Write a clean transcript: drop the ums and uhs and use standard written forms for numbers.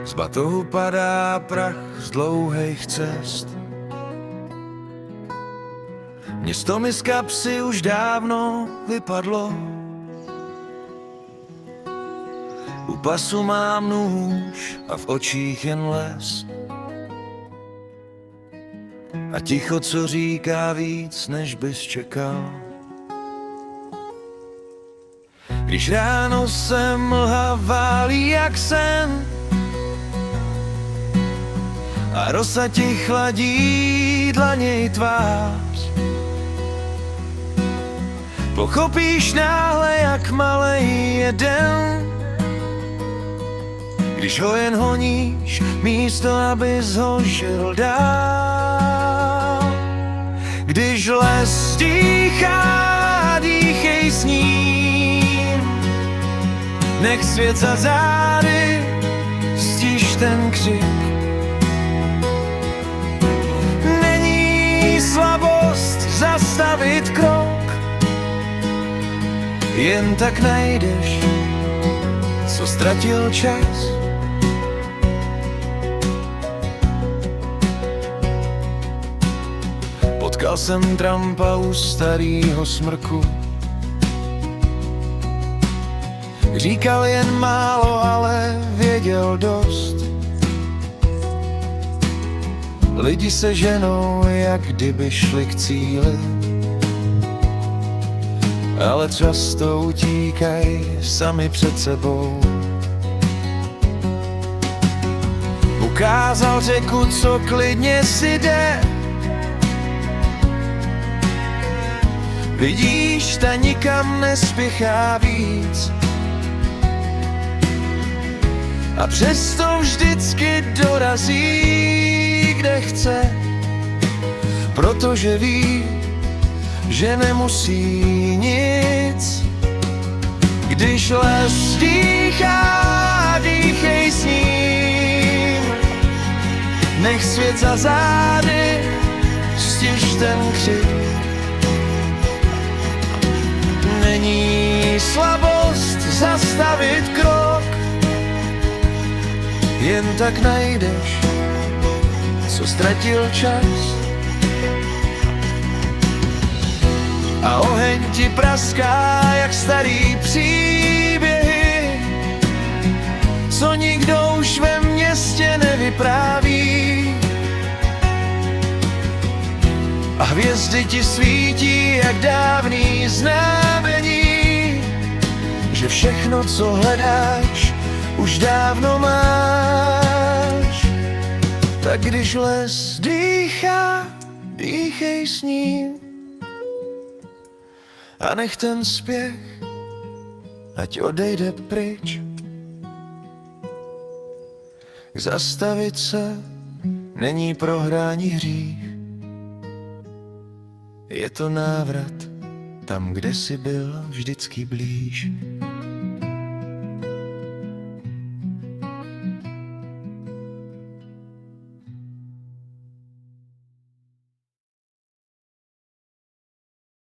Z batohu padá prach z dlouhých cest. Město mi z kapsy už dávno vypadlo. U pasu mám nůž a v očích jen les. A ticho, co říká víc, než bys čekal. Když ráno se mlha válí jak sen a rosa ti chladí dlaně i tvář, pochopíš náhle, jak malej je den, když ho jen honíš, místo abys ho žil dál. Když les dýchá, dýchej s ním, nech svět za zády, stiš ten křik. Není slabost zastavit krok, jen tak najdeš, co ztratil čas. Potkal jsem Trumpa u starýho smrku. Říkal jen málo, ale věděl dost. Lidi se ženou, jak kdyby šli k cíli, ale často utíkají sami před sebou. Ukázal řeku, co klidně si jde. Vidíš, ta nikam nespěchá víc, a přesto vždycky dorazí, kde chce, protože ví, že nemusí nic. Když les dýchá, dýchej s ním, nech svět za zády, stiš ten křik. Není slabost zastavit krok, jen tak najdeš, co ztratil čas. A oheň ti praská jak starý příběhy, co nikdo už ve městě nevypráví. A hvězdy ti svítí jak dávný znamení, že všechno, co hledáš, už dávno máš. Tak když les dýchá, dýchej s ním a nech ten spěch, ať odejde pryč. Zastavit se není prohrání hřích, je to návrat tam, kde jsi byl vždycky blíž.